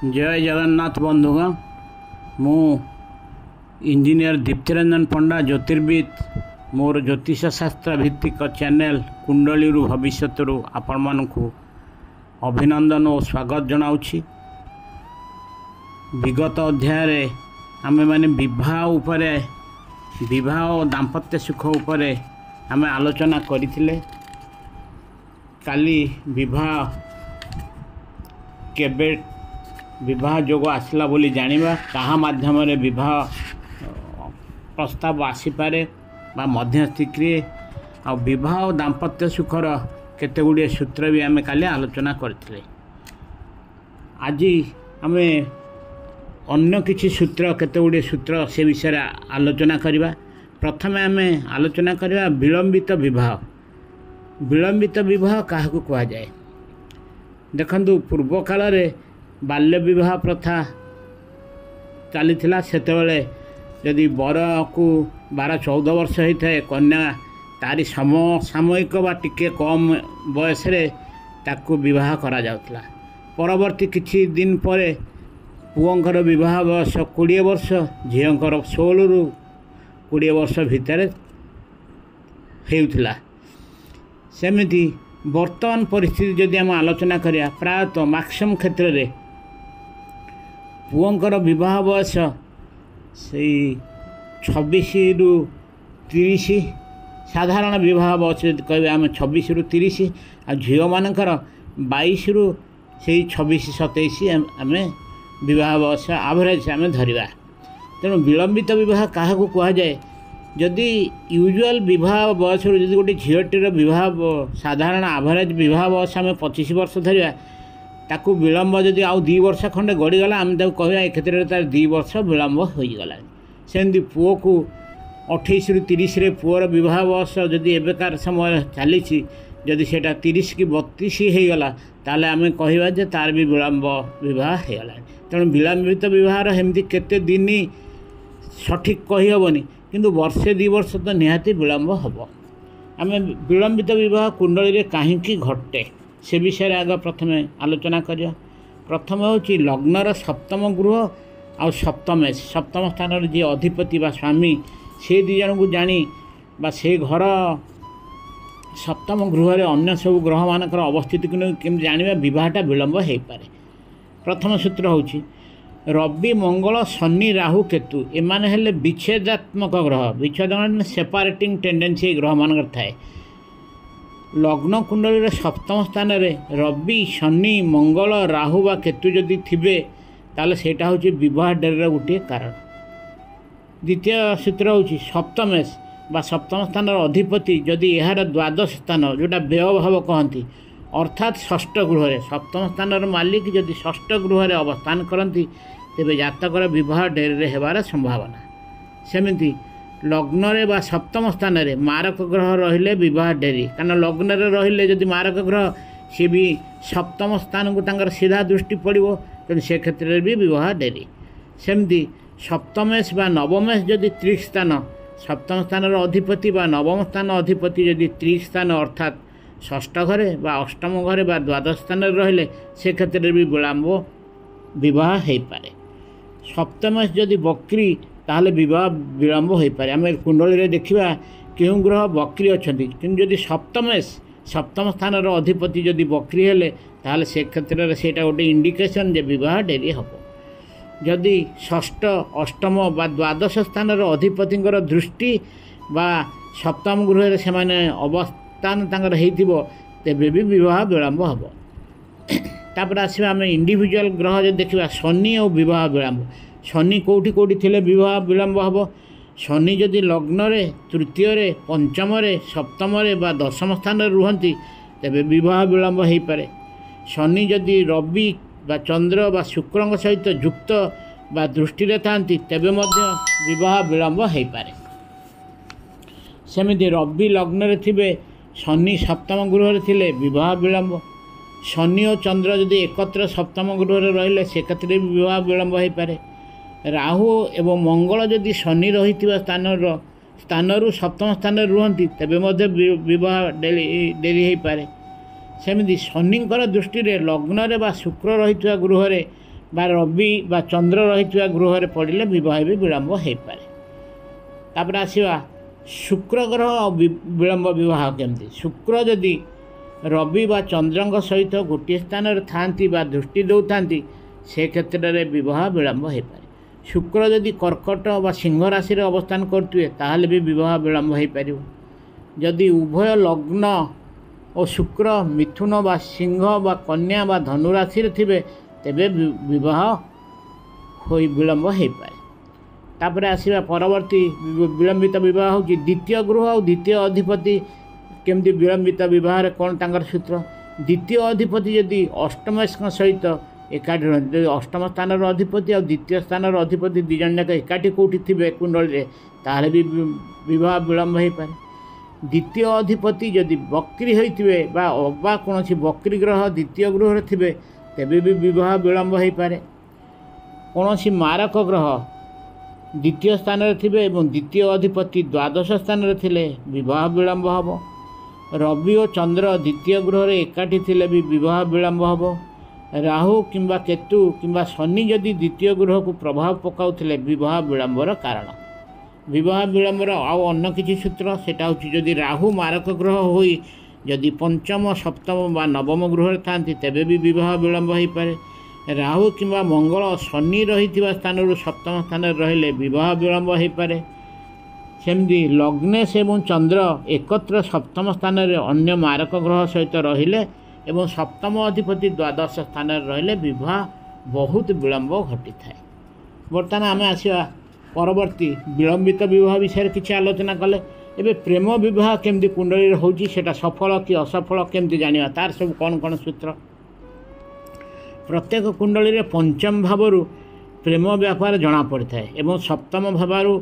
जय जगन्नाथ बंधुगण मु इंजीनियर दीप्तिरंजन पंडा ज्योतिर्विद मोर ज्योतिष शास्त्र भित्तिक चैनल कुंडली भविष्य आपण मानक अभिनंदन और स्वागत जनाऊँगी। विगत अध्याय आमे माने विवाह और दाम्पत्य सुख उपरे आमे आलोचना करथिले। काली विवाह जोग आसला बोली जानिबा कहा माध्यम रे विवाह प्रस्ताव आसीपारे बा मध्यस्थी क्रिए आ विवाह और दाम्पत्य सुखर केते गुड़िए सूत्र भी आमे काली आलोचना करथिले। आज आमे अन्य किछि सूत्र केते गुड़िए सूत्र से विषय आलोचना करिबा। प्रथमे आमे आलोचना करिबा विलंबित विवाह। विलंबित विवाह काहाकू कहा जाए? देखंतु पूर्व काल रे बाल्य विवाह प्रथा चली सेतेबेले यदि बर को 12-14 वर्ष होता है कन्या तारी समसामयिक बा टिके कम बयस रे ताकू विवाह करा जाउतला। परवर्ती किछि दिन परे पुओंकर विवाह बयस 20 वर्ष झीओंकर 16 रु 20 वर्ष भितर हेउतला। सेमिति वर्तमान परिस्थिति जदि आम आलोचना करिया प्रायतः मैक्सिमम क्षेत्र रे पुओंकर विवाह बयस से 26 रु 30 साधारण विवाह बयस कहे आम 26 रु 30 आ झील मानकर 22 रु से 26-27 आम विवाह बयस एवरेज आम धरिबा। तेणु विलंबित विवाह क्या कह जाए? जदि यूजुअल विवाह बयस जदि गोटे झीलटीर विवाह साधारण एवरेज विवाह बयस आम 25 वर्ष धरिबा ताकू विलंब जदि आउ 2 वर्ष खंडे गड़ीगला आम कहवा ए क्षेत्र में तार 2 वर्ष विलंब हो गला। सेमती पुओ को 28 रु 30 रे पुओर विवाह बयस जदि एबेकार समय चली जदि सेटा 30 कि 32 हो गला ताले आम कहवा जे तार भी विलंब विवाह हो गला। तेणु विलंबित विवाह हेमती केते दिन सठिक कही हेबनी किंतु वर्षे 2 वर्ष तो निहाती विलंब हम। आम विलंबित विवाह कुंडली रे काहींकी घटे से विषय आग प्रथमे आलोचना करिया। प्रथम होची लग्नर सप्तम गृह आ सप्तम स्थान जी अधिपति बा स्वामी से दी जन को जानी बा से घर सप्तम गृह रे अन्य सब ग्रह मानकर अवस्थिति को केमि जानिबा विवाहटा विलंब हो पारे। प्रथम सूत्र होची रवि मंगल शनि राहु केतु एमाने हेले विच्छेदात्मक ग्रह। विच्छेद सेपारेटिंग टेंडेंसी ग्रह मानकर थाए। लग्न कुंडली सप्तम स्थान रे रवि शनि मंगल राहु बा केतु जदि थिबे ताले सेटा होची विवाह डेर गोटे कारण। द्वितीय सूत्र होची सप्तमेश बा सप्तम स्थान अधिपति जदि यार द्वादश स्थान जोटा व्ययभाव कहती अर्थात षष्ठ गृह रे सप्तम स्थान मालिक जदि षष्ठ गृह रे अवस्थान करती तेबे जातकर विवाह डेरी हेबार संभावना। सेमिति लग्न रे बा सप्तम स्थान रे मारक ग्रह रहिले विवाह डेरी कारण लग्न रे रहिले जदि मारक ग्रह सी भी सप्तम स्थान को तांकर सीधा दृष्टि पड़ो तेणु से क्षेत्र में भी विवाह डेरी। सेमती सप्तमेश बा नवमेश जदि त्रिस्थान सप्तम स्थान अधिपति बा नवम स्थान अधिपति जदि त्रिस्थान अर्थात षष्ठ घरे बा अष्टम घरे बा द्वादश स्थान रहिले से क्षेत्र में भी विलंब विवाह हो पारे। सप्तमेश जदि बक्री ताहले विवाह विलंब हो पारे। आम कुंडली रे देखिबा केउं ग्रह बक्री अछंती किंतु जदि सप्तमेश सप्तम स्थान अधिपति जदि बक्री हेले ताहले से क्षेत्र में सेटा गोटे इंडिकेशन जे विवाह डेरी हबो। जदि षष्ठ अष्टम बा द्वादश स्थान अधिपतिंकर दृष्टि बा सप्तम गृह रे सेमाने अवस्थान तांकर हेइथिबो तेबे भी विवाह विलंब हबो। तापर आसीबा आम इंडिविजुअल ग्रह जो देखा शनि और विवाह विलंब। शनि कौटी कौटी थिले विवाह विलंब हम? शनि जदि लग्न रे तृतीय रे पंचम रे सप्तम रे बा दशम स्थान रुहंती तेबे विवाह विलंब हो पारे। शनि जदि रवि बा चंद्र बा शुक्र सहित युक्त बा दृष्टि रे थांती तेबे मध्य विवाह विलंब हो पारे। सेमिति रवि लग्न रे थिबे शनि सप्तम गृह रे थिले विवाह विलंब। शनि और चंद्र जदि एकत्र सप्तम गृह रे रहिले से क्षेत्र में विवाह विलंब हो पारे। राहु एवं मंगल जदि शनि रही स्थानरू सप्तम स्थान रुहंती तेबे मध्य विवाह डेरी हो पारे। सेमिति शनिंकर दृष्टि रे लग्न रे बा शुक्र रही गृह रे बा रवि बा चंद्र रही गृह पड़े विवाह भी विलम्ब हो पारे। तापर आसवा शुक्र ग्रह विलम्ब विवाह केमती। शुक्र जदि रवि बा चंद्र सहित गोटे स्थान थांती बा दृष्टि दौता से क्षेत्र में विवाह विलम्ब हो पारे। शुक्र जदि कर्कट बा सिंह राशि अवस्थान करुए ताहले भी विवाह विलम्ब हो पार। जदि उभय लग्न और शुक्र मिथुन बा सिंह बा कन्या बा धनु राशि थे तेबे विवाह हो विलम्ब हो पाए। तापर आसवा परवर्ती विलंबित विवाह हूँ द्वितीय गृह और द्वितीय अधिपति केमती विलंबित विवाह कौन तांकर सूत्र। द्वितीय अधिपति जदि अष्टम सहित एकाठी रही अष्टम स्थान अधिपति और द्वितीय स्थान अधिपति दुई जन जाक एकाठी कौटी थे कुंडली ताहले भी विवाह विलम्ब हो पाए। द्वितीय अधिपति जदि बक्री होते बा कौन बक्री ग्रह द्वितीय गृह थे तेबे भी विवाह विलम्ब हो पाए। कौन मारक ग्रह द्वितीय स्थान थे द्वितीय अधिपति द्वादश स्थान थे विवाह विलम्ब हम। रवि और चंद्र द्वितीय गृह एकाठी थे भी विवाह विलम्ब हम। राहु किंबा केतु किंबा शनि जदि द्वितीय गृह को प्रभाव पकाउथिले विवाह विलंबर कारण। विवाह विलंबर आउ अन्य किसी सूत्र सेटा होछि जदि राहु मारक ग्रह होई जदि पंचम सप्तम बा नवम गृह थांती तेबे भी विवाह विलंब हो पारे। राहु किंबा मंगल शनि रही स्थान सप्तम स्थान रहिले विवाह विलंब हो पारे। सेमती लग्नेश एवं चंद्र एकत्र सप्तम स्थान रे अन्य मारक ग्रह सहित रहिले एवं सप्तम अधिपति द्वादश स्थान रहिले विवाह बहुत विलंब घटी थाए। बर्तमान आम आसवा परवर्ती विलंबित विवाह विषय किसी आलोचना कले। एबे प्रेम विवाह केमती कुंडली होची सेटा सफल कि असफल केमती जानिबा तार सब कौन कौन सूत्र। प्रत्येक कुंडली रे पंचम भावरु प्रेम व्यापार जना पड़ी थाए एवं सप्तम भावरु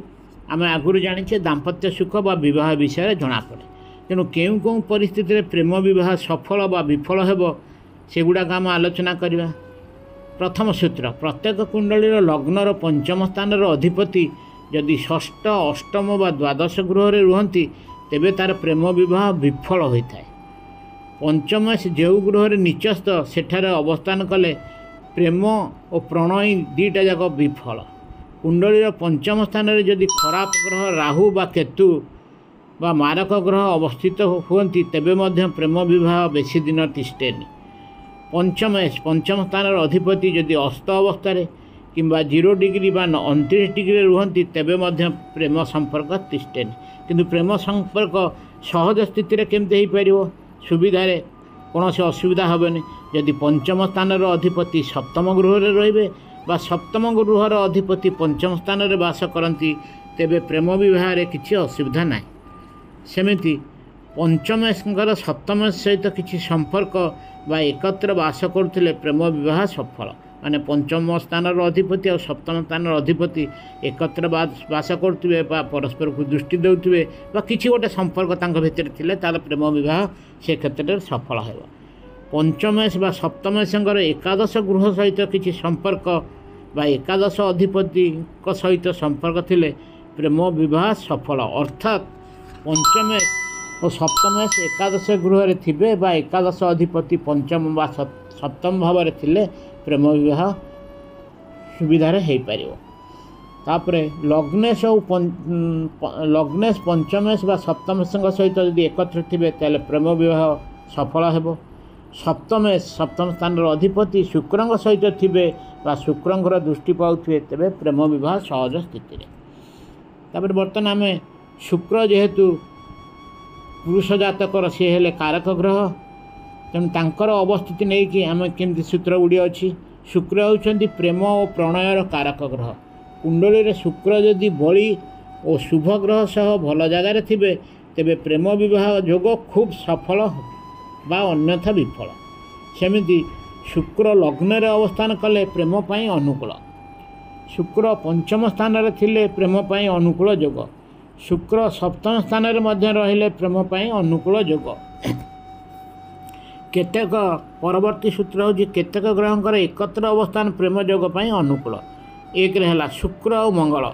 आम आगुरी जानिछे दाम्पत्य सुख बा विवाह विषय जना पड़े। तेणु केउ केउ परिस्थिति रे प्रेम विवाह सफल बा विफल हेबो सेगुड़ाक आम आलोचना करिबा। प्रथम सूत्र प्रत्येक कुंडलीर लग्नर पंचम स्थान अधिपति जदि षष्ठ अष्टम बा द्वादश गृह रुहंती तेबे तार प्रेम विवाह विफल होता है। पंचम जो गृह नीचस्थ सेठार अवस्थान कले प्रेम और प्रणय दीटा जाक विफल। कुंडलीर पंचम स्थान रे जदि खराब ग्रह राहु बा केतु बा मारक ग्रह अवस्थित हुअन्ति तेबे मध्य प्रेम विवाह बेसी दिन तिष्ठेनि। पंचम स्थान अधिपति जदि अस्त अवस्था किंबा 0 डिग्री बा 29 डिग्री रुहंती तेबे मध्य प्रेम संपर्क तिष्ठेनि। किंतु प्रेम संपर्क सहज स्थिति केमती हो पार सुविधा कौन असुविधा हेनी जदि पंचम स्थान अधिपति सप्तम गृह रे बा सप्तम गृहर अधिपति पंचम स्थान रे वास करती तेबे प्रेम विवाह रे किछि असुविधा ना। सेमिति पंचम सप्तम सहित किछि संपर्क बा एकत्र वास करथिले प्रेम विवाह सफल। माने पंचम स्थान अधिपति और सप्तम स्थान अधिपति एकत्र वास करथिबे बा परस्पर को दृष्टि देउथिबे बा किछि गोटे संपर्क तांक भितर थिले तार प्रेम विवाह से क्षेत्र में सफल हेबो। पंचमेश बा सप्तमेशंकर एकादश गृह सहित किछि संपर्क बा एकादश अधिपति सहित संपर्क थिले प्रेम विवाह सफल। अर्थात पंचमेश और सप्तमेश एकादश गृह रे थिबे बा एकादश अधिपति पंचम बा सप्तम भाव में थिले प्रेम विवाह सुविधार हो पार। तापर लग्नेश और लग्नेश पंचमेश बा सप्तमेश सहित यदि एकत्र थे तेल प्रेम विवाह सफल हेबो। सप्तमेश सप्तम स्थान अधिपति शुक्र सहित थे बा शुक्र दृष्टि पाउथिबे तेबे प्रेम विवाह सहज स्थिति। तापर बर्तमान आम शुक्र जेहेतु पुरुष जातकर सी हेले कारक ग्रह तेणु तांकर अवस्थिति नहीं कि आम केमती सूत्र गुड़ी अच्छी। शुक्र होउछन्ति प्रेम और प्रणयर कारक ग्रह। कुंडली रे शुक्र यदि बली और शुभ ग्रह सह भल जगार थे तेबे प्रेम विवाह योग खूब सफल बा अन्यथा विफल। सेमिति शुक्र लग्न रे अवस्थान कले प्रेम पाई अनुकूल। शुक्र पंचम स्थान रे थिले प्रेम पाई अनुकूल योग। शुक्र सप्तम स्थान रे मध्य रहिले प्रेम पाई अनुकूल योग। केतेक परवर्ती सूत्र हो केतेक ग्रहंकर एकत्र अवस्थान प्रेम योग पाई अनुकूल। एक है शुक्र और मंगल।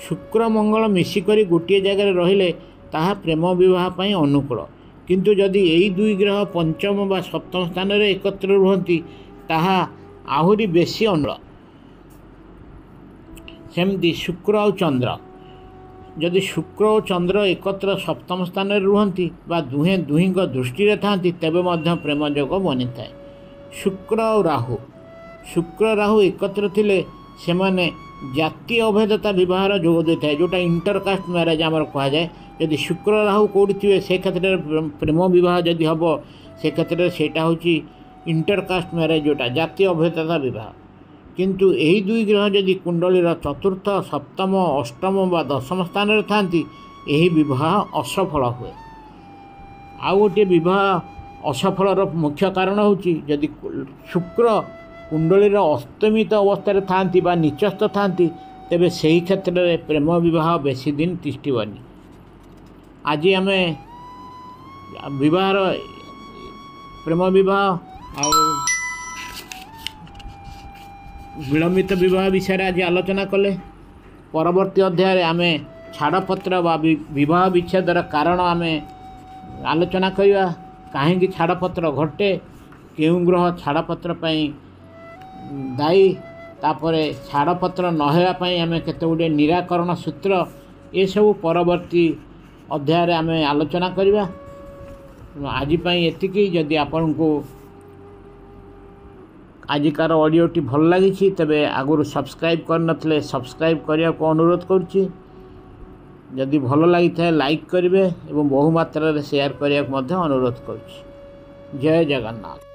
शुक्र मंगल मिसिकरी गोटे जगह रहिले ताहा प्रेम विवाह पाई अनुकूल। किंतु जदि यही दुई ग्रह पंचम बा सप्तम स्थान रे एकत्र रुहंती ताहा आहुरी बेसी अनुकूल। सेमती शुक्र और चंद्र जदि शुक्र और चंद्र एकत्र सप्तम स्थान में रुहंती बा दुहे दुहीं दृष्टि थांती तेबे मध्य प्रेम जोग बनी थाए। शुक्र और राहु एकत्र थिले से माने जातीय अभेदता विवाहर जोग दे थाए जोटा इंटरकास्ट मैरेज आमर कह जाए। यदि शुक्र राहु कौटी थे से क्षेत्र में प्रेम विवाह जदि हम से क्षेत्र में सेटा हूँ इंटरकास्ट मैरेज जोटा जातीय अभेदता विवाह। किंतु यही दुई ग्रह जदि कुंडलीर चतुर्थ सप्तम अष्टम व दशम स्थान में थांती यही विवाह असफल हुए। आउ गोटे विवाह असफलर मुख्य कारण होची जदि शुक्र कुंडलीर अस्तमित अवस्था थांती बा नीचस्थ थांती तेबे सही क्षेत्र में प्रेम विवाह बेसी दिन तिष्ठिबनी। आज आम विवाहर प्रेम विवाह और विलंबित विवाह विषय आज आलोचना कले। परवर्ती अध्याय आम छाड़पत्र बा विवाह विच्छेदर कारण आम आलोचना करवा कहीं छाड़पत्र घटे केउं ग्रह छाड़पत्र दायी तापरे छाड़पत्र नहेबाई आम केते गुडे निराकरण सूत्र ये सब परवर्ती अध्याय आम आलोचना करवा। आजिपाई एतिकी जदि आपण को आजिकार ऑडियोटी भल लगी तेबे आगुरु सब्सक्राइब करनथले सब्सक्राइब करिया को अनुरोध करुच्ची। जदि भल लगी थाए लाइक करेंगे और बहु मात्रा शेयर करिया को अनुरोध करुच्ची। जय जगन्नाथ।